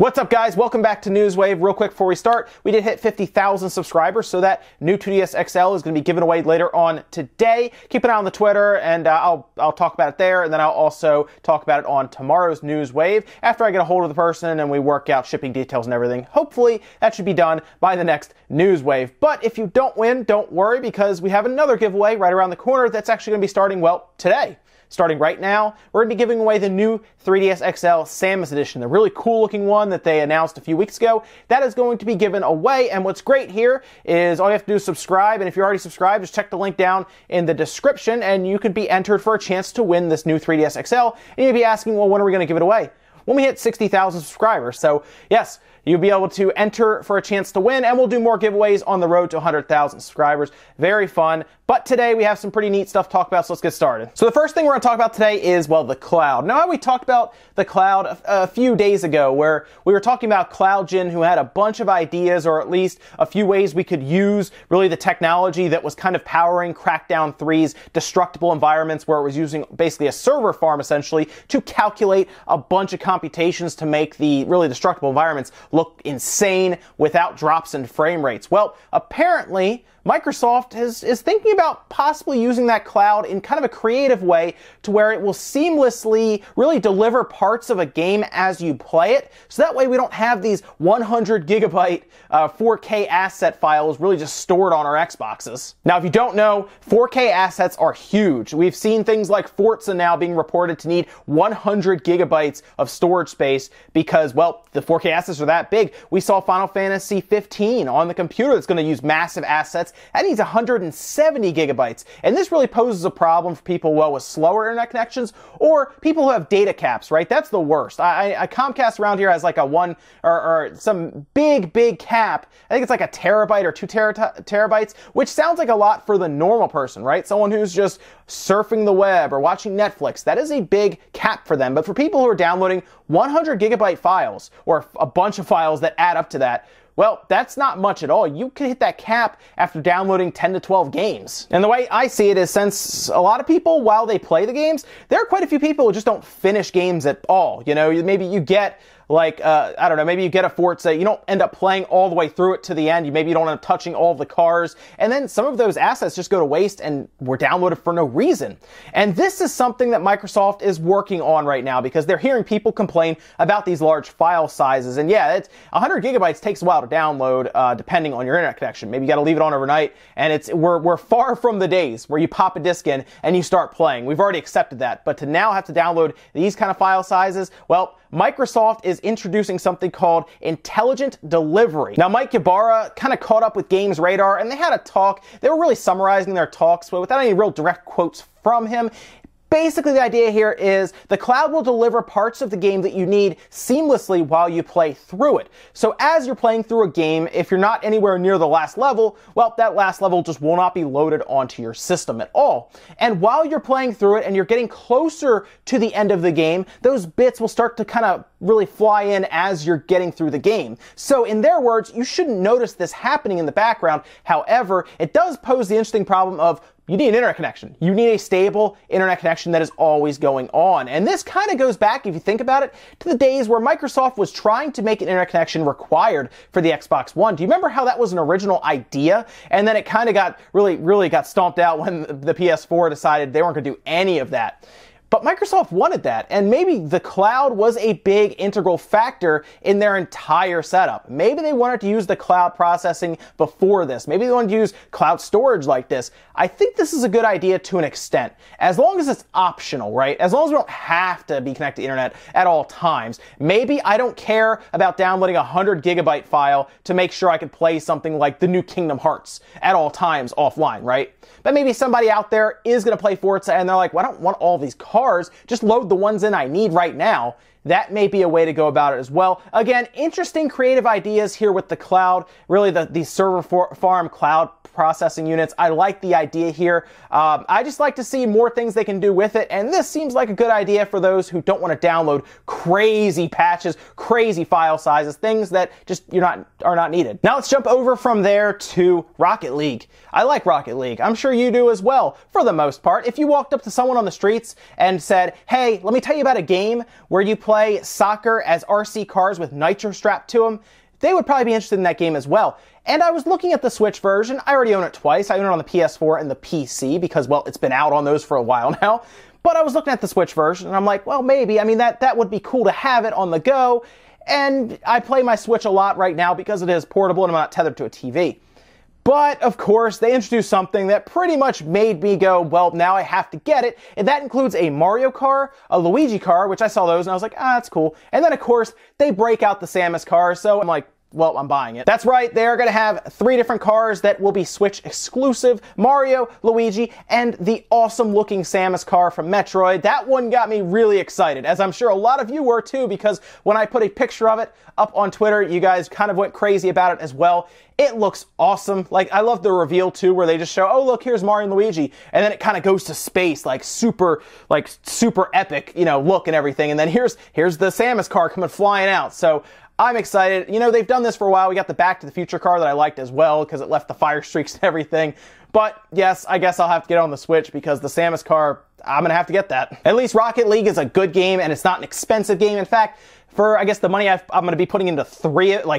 What's up, guys? Welcome back to Newswave. Real quick before we start, we did hit 50,000 subscribers, so that new 2DS XL is going to be given away later on today. Keep an eye on the Twitter, and I'll talk about it there, and then I'll also talk about it on tomorrow's Newswave after I get a hold of the person and we work out shipping details and everything. Hopefully, that should be done by the next Newswave. But if you don't win, don't worry, because we have another giveaway right around the corner that's actually going to be starting, well, today. Starting right now, we're going to be giving away the new 3DS XL Samus Edition, the really cool looking one that they announced a few weeks ago. That is going to be given away, and what's great here is all you have to do is subscribe, and if you're already subscribed, just check the link down in the description, and you could be entered for a chance to win this new 3DS XL, and you'd be asking, well, when are we going to give it away? When we hit 60,000 subscribers. So, yes, you'll be able to enter for a chance to win, and we'll do more giveaways on the road to 100,000 subscribers. Very fun. But today we have some pretty neat stuff to talk about, so let's get started. So the first thing we're going to talk about today is, well, the cloud. Now, we talked about the cloud a few days ago, where we were talking about CloudGen, who had a bunch of ideas, or at least a few ways we could use really the technology that was kind of powering Crackdown 3's destructible environments, where it was using basically a server farm, essentially, to calculate a bunch of computations to make the really destructible environments look insane without drops in frame rates. Well, apparently, Microsoft is thinking about possibly using that cloud in kind of a creative way to where it will seamlessly really deliver parts of a game as you play it. So that way we don't have these 100 gigabyte 4K asset files really just stored on our Xboxes. Now, if you don't know, 4K assets are huge. We've seen things like Forza now being reported to need 100 gigabytes of storage space because, well, the 4K assets are that big. We saw Final Fantasy 15 on the computer that's going to use massive assets. That needs 170 gigabytes. And this really poses a problem for people, well, with slower internet connections or people who have data caps, right? That's the worst. Comcast around here has like a one or some big cap. I think it's like a terabyte or 2 terabytes, which sounds like a lot for the normal person, right? Someone who's just surfing the web or watching Netflix. That is a big cap for them. But for people who are downloading 100 gigabyte files or a bunch of files that add up to that, well, that's not much at all. You can hit that cap after downloading 10 to 12 games. And the way I see it is, since a lot of people, while they play the games, there are quite a few people who just don't finish games at all. You know, maybe you get like, I don't know, maybe you get a Forza, you don't end up playing all the way through it to the end. Maybe you don't end up touching all of the cars. And then some of those assets just go to waste and were downloaded for no reason. And this is something that Microsoft is working on right now because they're hearing people complain about these large file sizes. And yeah, 100 gigabytes takes a while to download, depending on your internet connection. Maybe you got to leave it on overnight. And we're far from the days where you pop a disc in and you start playing. We've already accepted that. But to now have to download these kind of file sizes, well, Microsoft is introducing something called intelligent delivery. Now, Mike Ybarra kind of caught up with Games Radar, and they had a talk. They were really summarizing their talks, but without any real direct quotes from him. Basically, the idea here is the cloud will deliver parts of the game that you need seamlessly while you play through it. So as you're playing through a game, if you're not anywhere near the last level, well, that last level just will not be loaded onto your system at all. And while you're playing through it and you're getting closer to the end of the game, those bits will start to kind of really fly in as you're getting through the game. So in their words, you shouldn't notice this happening in the background. However, it does pose the interesting problem of you need an internet connection. You need a stable internet connection that is always going on. And this kind of goes back, if you think about it, to the days where Microsoft was trying to make an internet connection required for the Xbox One. Do you remember how that was an original idea? And then it kind of got really got stomped out when the PS4 decided they weren't going to do any of that. But Microsoft wanted that, and maybe the cloud was a big integral factor in their entire setup. Maybe they wanted to use the cloud processing before this. Maybe they wanted to use cloud storage like this. I think this is a good idea to an extent, as long as it's optional, right? As long as we don't have to be connected to the internet at all times. Maybe I don't care about downloading a 100 gigabyte file to make sure I can play something like the new Kingdom Hearts at all times offline, right? But maybe somebody out there is going to play Forza and they're like, well, I don't want all these cars. Just load the ones in I need right now. That may be a way to go about it as well. Again, interesting creative ideas here with the cloud, really the server farm cloud processing units. I like the idea here. I just like to see more things they can do with it, and this seems like a good idea for those who don't want to download crazy patches, crazy file sizes, things that just are not needed. Now let's jump over from there to Rocket League. I like Rocket League. I'm sure you do as well, for the most part. If you walked up to someone on the streets and said, hey, let me tell you about a game where you play soccer as RC cars with nitro strapped to them, they would probably be interested in that game as well. And I was looking at the Switch version. I already own it twice. I own it on the PS4 and the PC because, well, it's been out on those for a while now. But I was looking at the Switch version and I'm like, well, maybe. I mean, that would be cool to have it on the go. And I play my Switch a lot right now because it is portable and I'm not tethered to a TV. But, of course, they introduced something that pretty much made me go, well, now I have to get it. And that includes a Mario car, a Luigi car, which I saw those and I was like, that's cool. And then, of course, they break out the Samus car, so I'm like, well, I'm buying it. That's right, they're going to have 3 different cars that will be Switch exclusive. Mario, Luigi, and the awesome looking Samus car from Metroid. That one got me really excited, as I'm sure a lot of you were too, because when I put a picture of it up on Twitter, you guys kind of went crazy about it as well. It looks awesome. Like, I love the reveal too, where they just show, oh look, here's Mario and Luigi, and then it kind of goes to space, like super epic, look and everything. And then here's the Samus car coming flying out. So I'm excited. They've done this for a while. We got the Back to the Future car that I liked as well because it left the fire streaks and everything. But yes, I guess I'll have to get it on the Switch because the Samus car, I'm going to have to get that. At least Rocket League is a good game and it's not an expensive game. In fact, for, I guess, the money I'm going to be putting into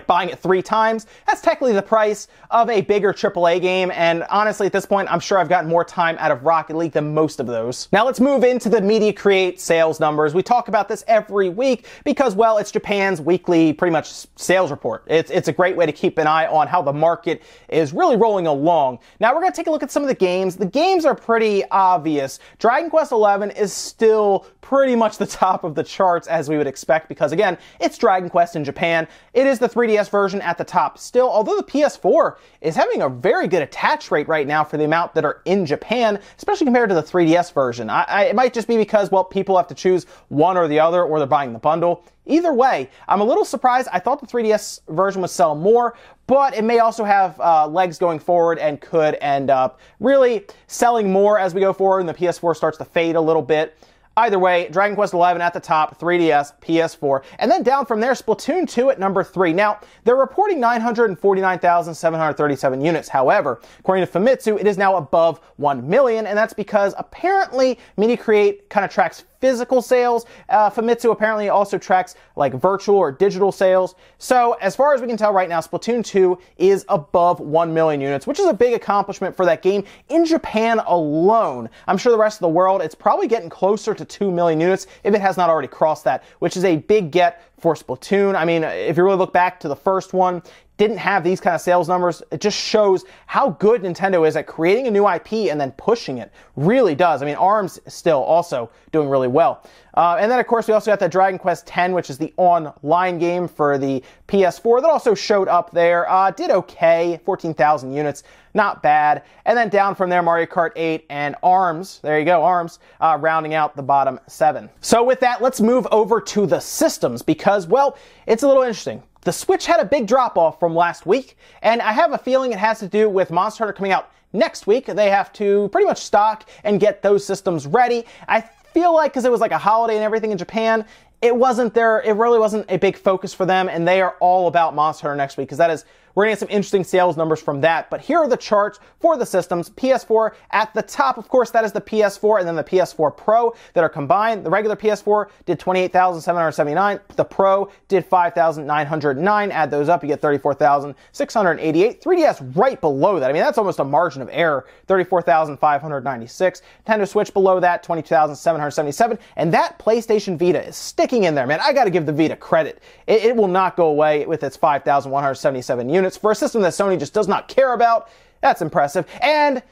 buying it 3 times, that's technically the price of a bigger AAA game, and honestly, at this point, I'm sure I've gotten more time out of Rocket League than most of those. Now let's move into the Media Create sales numbers. We talk about this every week because, well, it's Japan's weekly, pretty much, sales report. It's a great way to keep an eye on how the market is really rolling along. Now we're going to take a look at some of the games. The games are pretty obvious. Dragon Quest XI is still pretty much the top of the charts as we would expect because, again, it's Dragon Quest in Japan. It is the 3DS version at the top still, although the PS4 is having a very good attach rate right now for the amount that are in Japan, especially compared to the 3DS version. It might just be because, well, people have to choose one or the other, or they're buying the bundle. Either way, I'm a little surprised. I thought the 3DS version would sell more, but it may also have legs going forward and could end up really selling more as we go forward and the PS4 starts to fade a little bit. Either way, Dragon Quest XI at the top, 3DS, PS4, and then down from there, Splatoon 2 at number 3. Now, they're reporting 949,737 units. However, according to Famitsu, it is now above 1 million, and that's because apparently Media Create kind of tracks physical sales. Famitsu apparently also tracks like virtual or digital sales. So as far as we can tell right now, Splatoon 2 is above 1 million units, which is a big accomplishment for that game in Japan alone. I'm sure the rest of the world, it's probably getting closer to 2 million units if it has not already crossed that, which is a big get for Splatoon. I mean, if you really look back to the first one, didn't have these kind of sales numbers. It just shows how good Nintendo is at creating a new IP and then pushing it. Really does. I mean, ARMS is still also doing really well. And then, of course, we also got that Dragon Quest X, which is the online game for the PS4 that also showed up there. Did okay, 14,000 units, not bad. And then down from there, Mario Kart 8 and ARMS, there you go, ARMS, rounding out the bottom 7. So with that, let's move over to the systems because, well, it's a little interesting. The Switch had a big drop-off from last week, and I have a feeling it has to do with Monster Hunter coming out next week. They have to pretty much stock and get those systems ready. I feel like because it was like a holiday and everything in Japan, it really wasn't a big focus for them, and they are all about Monster Hunter next week because we're going to get some interesting sales numbers from that. But here are the charts for the systems. PS4 at the top, of course, that is the PS4 and then the PS4 Pro that are combined. The regular PS4 did 28,779. The Pro did 5,909. Add those up, you get 34,688. 3DS right below that. I mean, that's almost a margin of error. 34,596. Nintendo Switch below that, 22,777. And that PlayStation Vita is sticking in there, man. I got to give the Vita credit. It will not go away with its 5,177 units. For a system that Sony just does not care about. That's impressive. And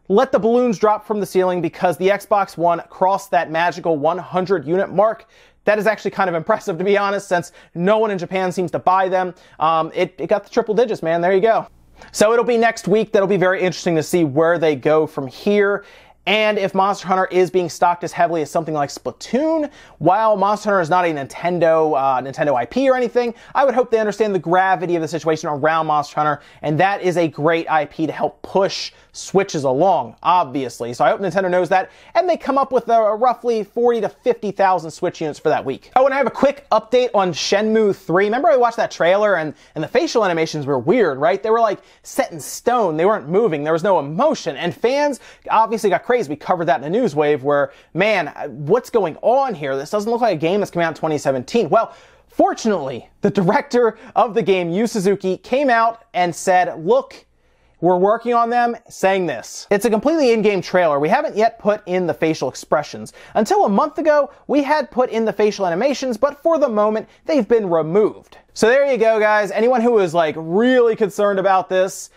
let the balloons drop from the ceiling because the Xbox One crossed that magical 100 unit mark. That is actually kind of impressive, to be honest, since no one in Japan seems to buy them. It got the triple digits, man. There you go. So it'll be next week. That'll be very interesting to see where they go from here. And if Monster Hunter is being stocked as heavily as something like Splatoon, while Monster Hunter is not a Nintendo IP or anything, I would hope they understand the gravity of the situation around Monster Hunter, and that is a great IP to help push Switches along, obviously. So I hope Nintendo knows that, and they come up with roughly 40 to 50,000 Switch units for that week. Oh, and I have a quick update on Shenmue 3. Remember I watched that trailer, and the facial animations were weird, right? They were like set in stone. They weren't moving. There was no emotion, and fans obviously got crazy. We covered that in the news wave where, man, what's going on here? This doesn't look like a game that's coming out in 2017. Well, fortunately, the director of the game, Yu Suzuki, came out and said, look, we're working on them, saying this. It's a completely in-game trailer. We haven't yet put in the facial expressions. Until a month ago, we had put in the facial animations, but for the moment, they've been removed. So there you go, guys. Anyone who is like really concerned about this,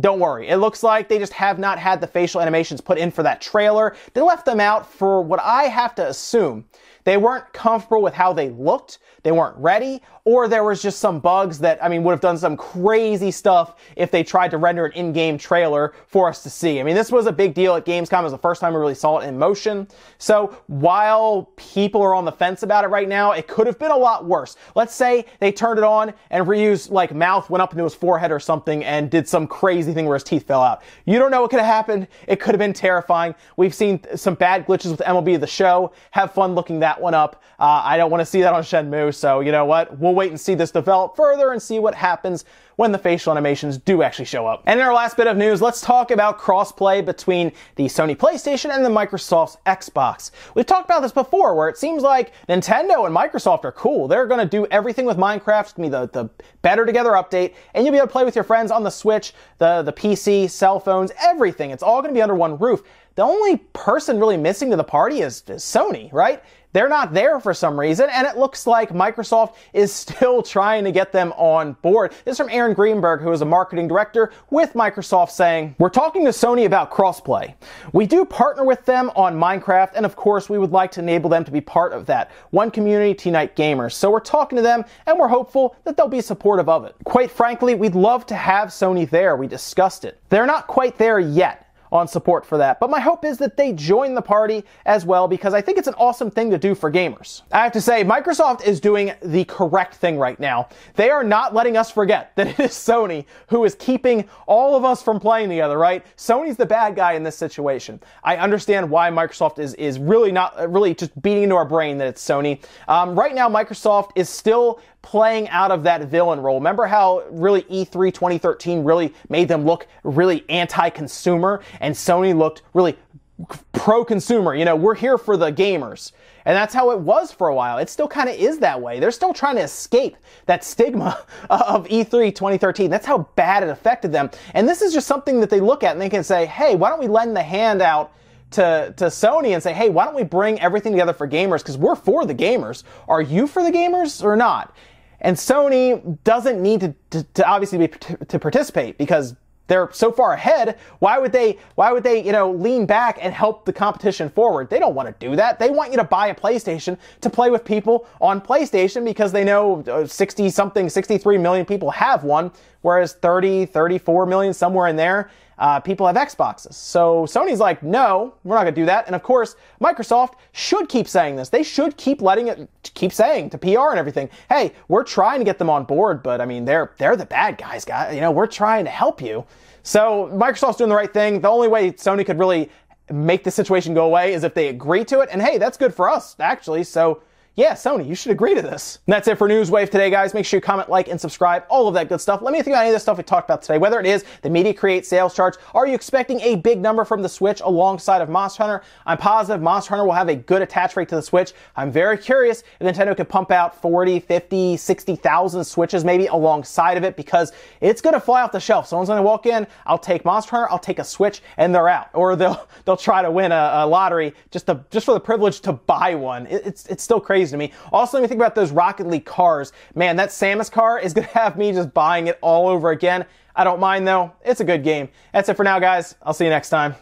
don't worry. It looks like they just have not had the facial animations put in for that trailer. They left them out for what I have to assume. They weren't comfortable with how they looked, they weren't ready, or there was just some bugs that, I mean, would have done some crazy stuff if they tried to render an in-game trailer for us to see. I mean, this was a big deal at Gamescom. It was the first time we really saw it in motion. So while people are on the fence about it right now, it could have been a lot worse. Let's say they turned it on and Ryu's like mouth went up into his forehead or something and did some crazy thing where his teeth fell out. You don't know what could have happened. It could have been terrifying. We've seen some bad glitches with MLB The Show. Have fun looking that one up. I don't want to see that on Shenmue, so you know what? We'll wait and see this develop further and see what happens when the facial animations do actually show up. And in our last bit of news, let's talk about crossplay between the Sony PlayStation and the Microsoft's Xbox. We've talked about this before, where it seems like Nintendo and Microsoft are cool. They're going to do everything with Minecraft. It's going to be the Better Together update, and you'll be able to play with your friends on the Switch, the PC, cell phones, everything. It's all going to be under one roof. The only person really missing to the party is Sony, right? They're not there for some reason, and it looks like Microsoft is still trying to get them on board. This is from Aaron Greenberg, who is a marketing director with Microsoft, saying, "We're talking to Sony about crossplay. We do partner with them on Minecraft, and of course we would like to enable them to be part of that. One community to unite gamers. So we're talking to them, and we're hopeful that they'll be supportive of it. Quite frankly, we'd love to have Sony there. We discussed it. They're not quite there yet on support for that, but my hope is that they join the party as well, because I think it's an awesome thing to do for gamers." I have to say, Microsoft is doing the correct thing right now. They are not letting us forget that it is Sony who is keeping all of us from playing together, right? Sony's the bad guy in this situation. I understand why Microsoft is really just beating into our brain that it's Sony. Right now, Microsoft is still playing out of that villain role. Remember how really E3 2013 really made them look really anti-consumer, and Sony looked really pro-consumer? You know, we're here for the gamers. And that's how it was for a while. It still kind of is that way. They're still trying to escape that stigma of E3 2013. That's how bad it affected them. And this is just something that they look at and they can say, hey, why don't we lend the hand out to Sony and say, hey, why don't we bring everything together for gamers, because we're for the gamers. Are you for the gamers or not? And Sony doesn't need to obviously to participate, because they're so far ahead. Why would they, lean back and help the competition forward? They don't want to do that. They want you to buy a PlayStation to play with people on PlayStation, because they know 63 million people have one, whereas 34 million, somewhere in there, people have Xboxes. So Sony's like, no, we're not going to do that. And of course, Microsoft should keep saying this. They should keep letting it keep saying to PR and everything, hey, we're trying to get them on board, but I mean, they're the bad guys, we're trying to help you. So Microsoft's doing the right thing. The only way Sony could really make the situation go away is if they agree to it. And hey, that's good for us, actually. So yeah, Sony, you should agree to this. And that's it for Newswave today, guys. Make sure you comment, like, and subscribe. All of that good stuff. Let me think about any of the stuff we talked about today, whether it is the Media Create sales charts. Are you expecting a big number from the Switch alongside of Monster Hunter? I'm positive Monster Hunter will have a good attach rate to the Switch. I'm very curious if Nintendo could pump out 40, 50, 60,000 Switches maybe alongside of it, because it's going to fly off the shelf. Someone's going to walk in, I'll take Monster Hunter, I'll take a Switch, and they're out. Or they'll try to win a lottery just for the privilege to buy one. It's still crazy to me. Also, let me think about those Rocket League cars. Man, that Samus car is going to have me just buying it all over again. I don't mind, though. It's a good game. That's it for now, guys. I'll see you next time.